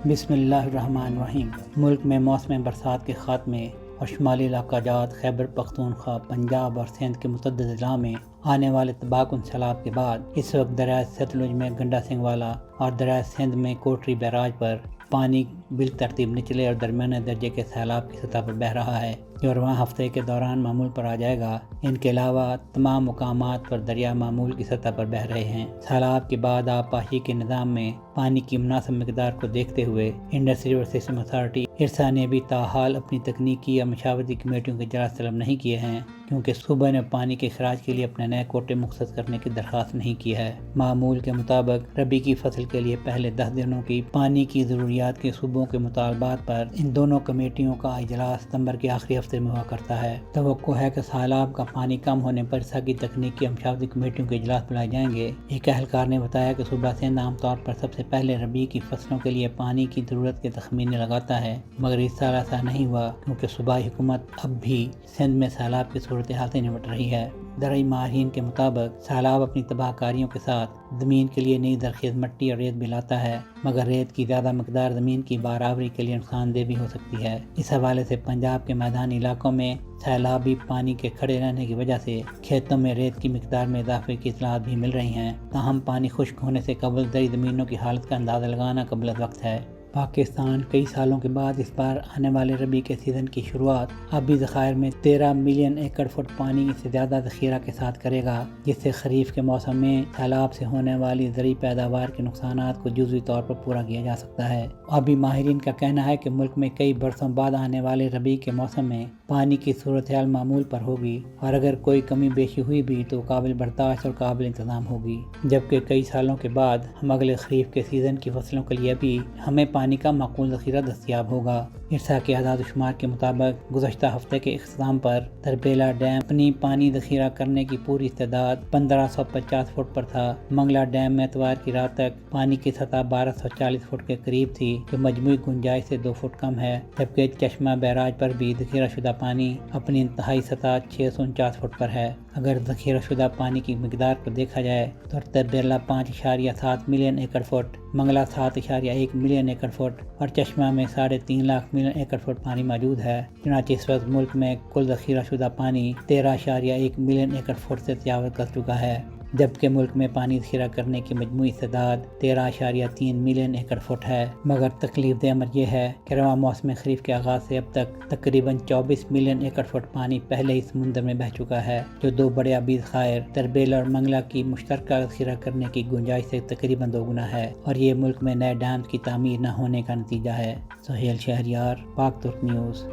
بسم اللہ الرحمن الرحیم۔ ملک میں موسم برسات کے خاتمے اور شمالی علاقہ جات خیبر پختونخوا، پنجاب اور سندھ کے متعدد اضلاع میں آنے والے تباہ کن سیلاب کے بعد اس وقت دریائے ستلج میں گنڈا سنگھ والا اور دریائے سندھ میں کوٹری بیراج پر پانی بالترتیب نچلے اور درمیانے درجے کے سیلاب کی سطح پر بہہ رہا ہے، جو رواں ہفتے کے دوران معمول پر آ جائے گا۔ ان کے علاوہ تمام مقامات پر دریا معمول کی سطح پر بہہ رہے ہیں۔ سیلاب کے بعد آبپاشی کے نظام میں پانی کی مناسب مقدار کو دیکھتے ہوئے Indus river system authority IRSA نے بھی تاحال اپنی تکنیکی یا مشاورتی کمیٹیوں کے اجلاس طلب نہیں کیے ہیں، کیونکہ صوبہ نے پانی کے اخراج کے لیے اپنے نئے کوٹے مختص کرنے کی درخواست نہیں کی ہے۔ معمول کے مطابق ربی کی فصل کے لیے پہلے 10 دنوں کی پانی کی ضروریات کے صوبوں کے مطالبات پر ان دونوں کمیٹیوں کا اجلاس ستمبر کے آخری ہفتے میں ہوا کرتا ہے۔ توقع ہے کہ سیلاب کا پانی کم ہونے پر ارسا کی تکنیکی اور مشاورتی کمیٹیوں کے اجلاس بلائے جائیں گے۔ ایک اہلکار نے بتایا کہ صوبہ سندھ عام طور پر سب سے پہلے ربی کی فصلوں کے لیے پانی کی ضرورت کے تخمینے لگاتا ہے، مگر اس سال ایسا نہیں ہوا کیونکہ صوبائی حکومت اب بھی سندھ میں سیلاب کی صورتحال سے نمٹ رہی ہے۔ زرعی ماہرین کے مطابق سیلاب اپنی تباہ کاریوں کے ساتھ زمین کے لیے نئی زرخیز مٹی اور ریت بھی لاتا ہے، مگر ریت کی زیادہ مقدار زمین کی باراوری کے لیے نقصان دہ بھی ہو سکتی ہے۔ اس حوالے سے پنجاب کے میدانی علاقوں میں سیلابی پانی کے کھڑے رہنے کی وجہ سے کھیتوں میں ریت کی مقدار میں اضافے کی اطلاعات بھی مل رہی ہیں، تاہم پانی خشک ہونے سے قبل زرعی زمینوں کی حالت کا اندازہ لگانا قبل از وقت ہے۔ پاکستان کئی سالوں کے بعد اس بار آنے والے ربی کے سیزن کی شروعات آبی ذخائر میں 13 ملین ایکڑ فٹ پانی سے زیادہ ذخیرہ کے ساتھ کرے گا، جس سے خریف کے موسم میں سیلاب سے ہونے والی زرعی پیداوار کے نقصانات کو جزوی طور پر پورا کیا جا سکتا ہے۔ آبی ماہرین کا کہنا ہے کہ ملک میں کئی برسوں بعد آنے والے ربی کے موسم میں پانی کی صورتحال معمول پر ہوگی، اور اگر کوئی کمی بیشی ہوئی بھی تو قابل برداشت اور قابل انتظام ہوگی، جبکہ کئی سالوں کے بعد ہم اگلے خریف کے سیزن کی فصلوں کے لیے بھی ہمیں پانی کا معقول ذخیرہ دستیاب ہوگا۔ ارسا کے اعداد و شمار کے مطابق گزشتہ ہفتے کے اختتام پر تربیلا ڈیم اپنی پانی ذخیرہ کرنے کی پوری استعداد 1550 فٹ پر تھا۔ منگلا ڈیم میں اتوار کی رات تک پانی کی سطح 1240 فٹ کے قریب تھی، جو مجموعی گنجائش سے 2 فٹ کم ہے، جبکہ چشمہ بیراج پر بھی ذخیرہ شدہ پانی اپنی انتہائی سطح 649 فٹ پر ہے۔ اگر ذخیرہ شدہ پانی کی مقدار کو دیکھا جائے تو تربیلا 5.7 ملین ایکڑ فٹ، منگلا 7.1 ملین ایکڑ فٹ اور چشمہ میں 3.5 لاکھ ملین ایکڑ فٹ پانی موجود ہے۔ چنانچہ اس وقت ملک میں کل ذخیرہ شدہ پانی 13.1 ملین ایکڑ فٹ سے تجاوز کر چکا ہے، جبکہ ملک میں پانی ذخیرہ کرنے کی مجموعی استعداد 13.3 ملین ایکڑ فٹ ہے۔ مگر تکلیف دہ امر یہ ہے کہ رواں موسم خریف کے آغاز سے اب تک تقریباً 24 ملین ایکڑ فٹ پانی پہلے ہی سمندر میں بہہ چکا ہے، جو 2 بڑے آبی ذخائر تربیلا اور منگلا کی مشترکہ ذخیرہ کرنے کی گنجائش سے تقریباً 2 گنا ہے، اور یہ ملک میں نئے ڈیمز کی تعمیر نہ ہونے کا نتیجہ ہے۔ سہیل شہریار، پاک ترک نیوز۔